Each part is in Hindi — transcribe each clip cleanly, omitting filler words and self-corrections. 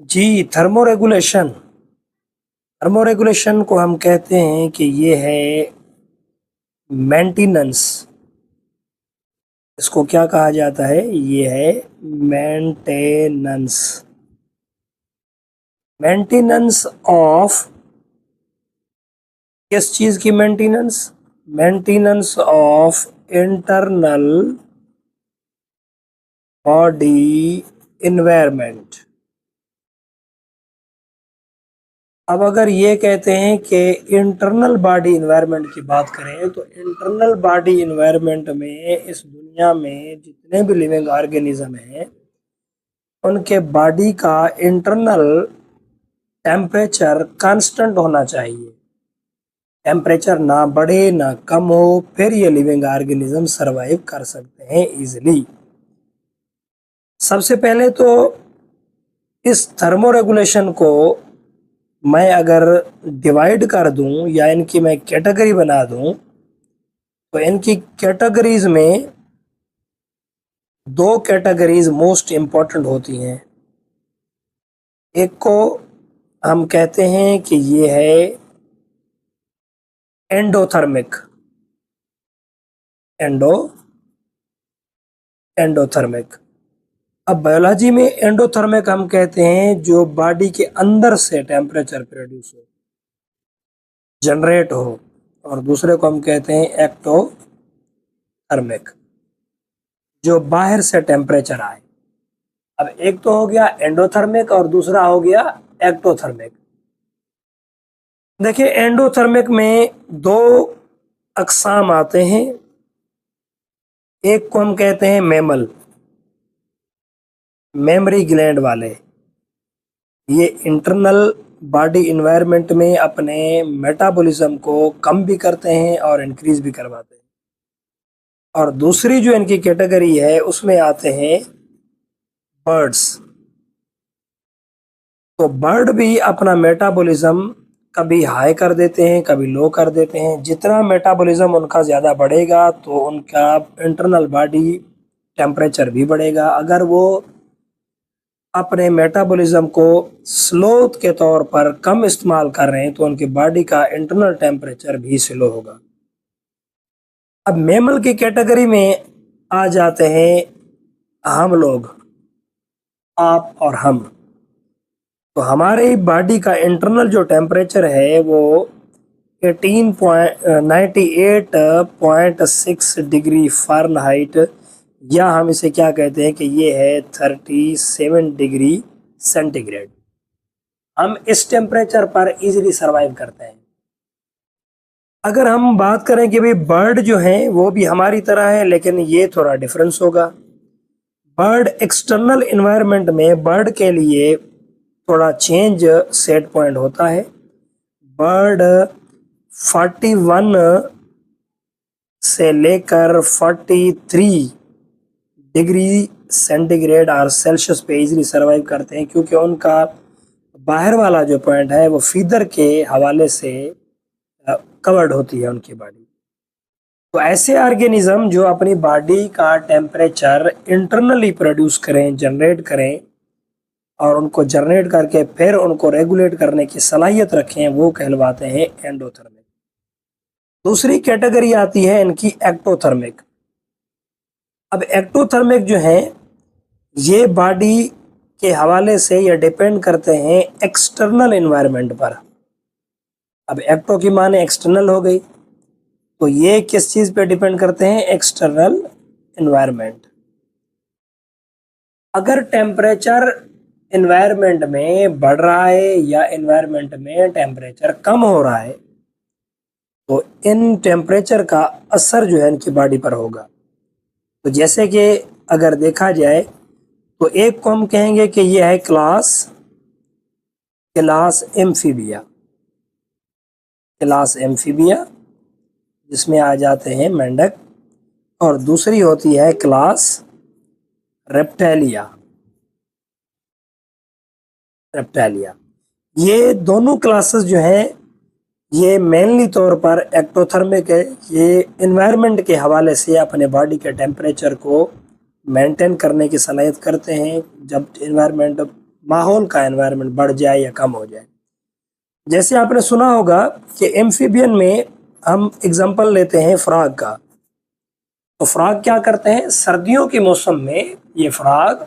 जी, थर्मोरेगुलेशन। थर्मोरेगुलेशन को हम कहते हैं कि ये है मेंटेनेंस। इसको क्या कहा जाता है? ये है मेंटेनेंस। मेंटेनेंस ऑफ किस चीज़ की maintenance? Maintenance of internal body environment. अब अगर ये कहते हैं कि इंटरनल बॉडी इन्वायरमेंट की बात करें तो इंटरनल बॉडी इन्वायरमेंट में इस दुनिया में जितने भी लिविंग ऑर्गेनिज्म हैं उनके बॉडी का इंटरनल टेम्परेचर कांस्टेंट होना चाहिए। टेम्परेचर ना बढ़े ना कम हो, फिर ये लिविंग ऑर्गेनिज्म सरवाइव कर सकते हैं इजीली। सबसे पहले तो इस थर्मोरेगुलेशन को मैं अगर डिवाइड कर दूं या इनकी मैं कैटेगरी बना दूं तो इनकी कैटेगरीज में दो कैटेगरीज मोस्ट इम्पॉर्टेंट होती हैं। एक को हम कहते हैं कि ये है एंडोथर्मिक। एंडोथर्मिक। अब बायोलॉजी में एंडोथर्मिक हम कहते हैं जो बॉडी के अंदर से टेम्परेचर प्रोड्यूस हो, जनरेट हो, और दूसरे को हम कहते हैं एक्टोथर्मिक, जो बाहर से टेम्परेचर आए। अब एक तो हो गया एंडोथर्मिक और दूसरा हो गया एक्टोथर्मिक। देखिए, एंडोथर्मिक में दो अकसाम आते हैं। एक को हम कहते हैं मेमरी ग्लैंड वाले। ये इंटरनल बॉडी इन्वायरमेंट में अपने मेटाबॉलिज्म को कम भी करते हैं और इंक्रीज भी करवाते हैं। और दूसरी जो इनकी कैटेगरी है उसमें आते हैं बर्ड्स। तो बर्ड भी अपना मेटाबॉलिज्म कभी हाई कर देते हैं, कभी लो कर देते हैं। जितना मेटाबॉलिज्म उनका ज़्यादा बढ़ेगा तो उनका इंटरनल बॉडी टेम्परेचर भी बढ़ेगा। अगर वो अपने मेटाबॉलिज्म को स्लो के तौर पर कम इस्तेमाल कर रहे हैं तो उनकी बॉडी का इंटरनल टेम्परेचर भी स्लो होगा। अब मैमल की कैटेगरी में आ जाते हैं हम लोग, आप और हम। तो हमारे बॉडी का इंटरनल जो टेम्परेचर है वो 98.6 डिग्री फ़ारेनहाइट, या हम इसे क्या कहते हैं कि ये है 37 डिग्री सेंटीग्रेड। हम इस टेम्परेचर पर इजीली सरवाइव करते हैं। अगर हम बात करें कि भाई बर्ड जो है वो भी हमारी तरह है, लेकिन ये थोड़ा डिफरेंस होगा। बर्ड एक्सटर्नल इन्वायरमेंट में बर्ड के लिए थोड़ा चेंज सेट पॉइंट होता है। बर्ड 41 से लेकर 43 डिग्री सेंटीग्रेड और सेल्सियस पे इजीली सर्वाइव करते हैं, क्योंकि उनका बाहर वाला जो पॉइंट है वो फीदर के हवाले से कवर्ड होती है उनकी बॉडी। तो ऐसे ऑर्गेनिज्म जो अपनी बॉडी का टेम्परेचर इंटरनली प्रोड्यूस करें, जनरेट करें, और उनको जनरेट करके फिर उनको रेगुलेट करने की सलाहियत रखें, वो कहलवाते हैं एंडोथर्मिक। दूसरी कैटेगरी आती है इनकी एक्टोथर्मिक। अब एक्टोथर्मिक जो है ये बॉडी के हवाले से ये डिपेंड करते हैं एक्सटर्नल इन्वायरमेंट पर। अब एक्टो की माने एक्सटर्नल हो गई, तो ये किस चीज़ पे डिपेंड करते हैं? External environment. अगर टेम्परेचर इन्वायरमेंट में बढ़ रहा है या इन्वायरमेंट में टेम्परेचर कम हो रहा है तो इन टेम्परेचर का असर जो है इनकी बॉडी पर होगा। तो जैसे कि अगर देखा जाए तो एक को हम कहेंगे कि यह है क्लास एम्फीबिया। क्लास एम्फीबिया जिसमें आ जाते हैं मेंढक, और दूसरी होती है क्लास रेप्टालिया। ये दोनों क्लासेस जो हैं ये मेनली तौर पर एक्टोथर्मिक है। ये इन्वायरमेंट के हवाले से अपने बॉडी के टेम्परेचर को मेंटेन करने की सलाहियत करते हैं। जब इन्वायरमेंट माहौल का एनवायरनमेंट बढ़ जाए या कम हो जाए। जैसे आपने सुना होगा कि एम्फीबियन में हम एग्जांपल लेते हैं फ्रॉग का। तो फ्रॉग क्या करते हैं, सर्दियों के मौसम में ये फ्रॉग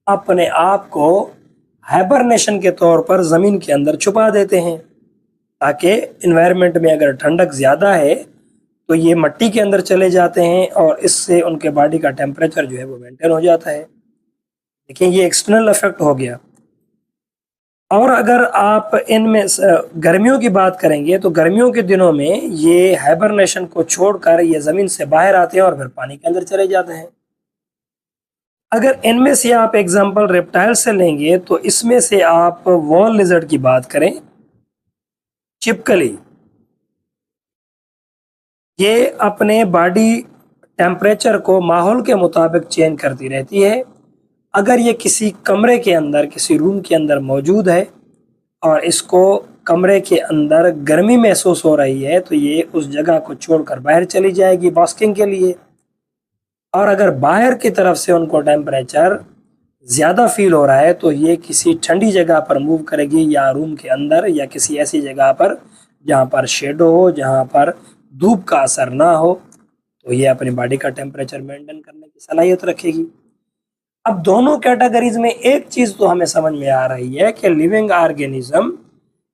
अपने आप को हाइबरनेशन के तौर पर ज़मीन के अंदर छुपा देते हैं, ताकि इन्वायरमेंट में अगर ठंडक ज़्यादा है तो ये मिट्टी के अंदर चले जाते हैं और इससे उनके बॉडी का टेम्परेचर जो है वो मेंटेन हो जाता है। देखिए ये एक्सटर्नल इफेक्ट हो गया। और अगर आप इनमें गर्मियों की बात करेंगे तो गर्मियों के दिनों में ये हाइबरनेशन को छोड़कर ये ज़मीन से बाहर आते हैं और फिर पानी के अंदर चले जाते हैं। अगर इनमें से आप एग्जांपल रेप्टाइल से लेंगे तो इसमें से आप वॉल लिजर्ड की बात करें, छिपकली, ये अपने बॉडी टेम्परेचर को माहौल के मुताबिक चेंज करती रहती है। अगर ये किसी कमरे के अंदर, किसी रूम के अंदर मौजूद है और इसको कमरे के अंदर गर्मी महसूस हो रही है तो ये उस जगह को छोड़कर बाहर चली जाएगी बास्किंग के लिए। और अगर बाहर की तरफ से उनको टेम्परेचर ज़्यादा फील हो रहा है तो ये किसी ठंडी जगह पर मूव करेगी, या रूम के अंदर या किसी ऐसी जगह पर जहाँ पर शेडो हो, जहाँ पर धूप का असर ना हो, तो ये अपनी बॉडी का टेम्परेचर मेंटेन करने की सलाहियत रखेगी। अब दोनों कैटेगरीज में एक चीज़ तो हमें समझ में आ रही है कि लिविंग ऑर्गेनिज्म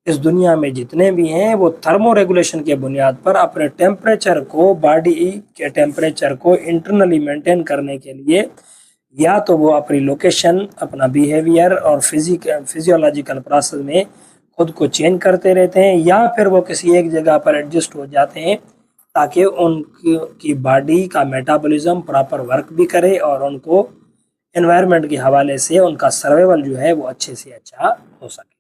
इस दुनिया में जितने भी हैं वो थर्मो रेगुलेशन के बुनियाद पर अपने टेम्परेचर को, बॉडी के टेम्परेचर को इंटरनली मेंटेन करने के लिए या तो वो अपनी लोकेशन, अपना बिहेवियर और फिजियोलॉजिकल प्रोसेस में खुद को चेंज करते रहते हैं, या फिर वो किसी एक जगह पर एडजस्ट हो जाते हैं ताकि उनकी बॉडी का मेटाबॉलिज्म प्रॉपर वर्क भी करे और उनको एनवायरनमेंट के हवाले से उनका सर्वाइवल जो है वो अच्छे से अच्छा हो सके।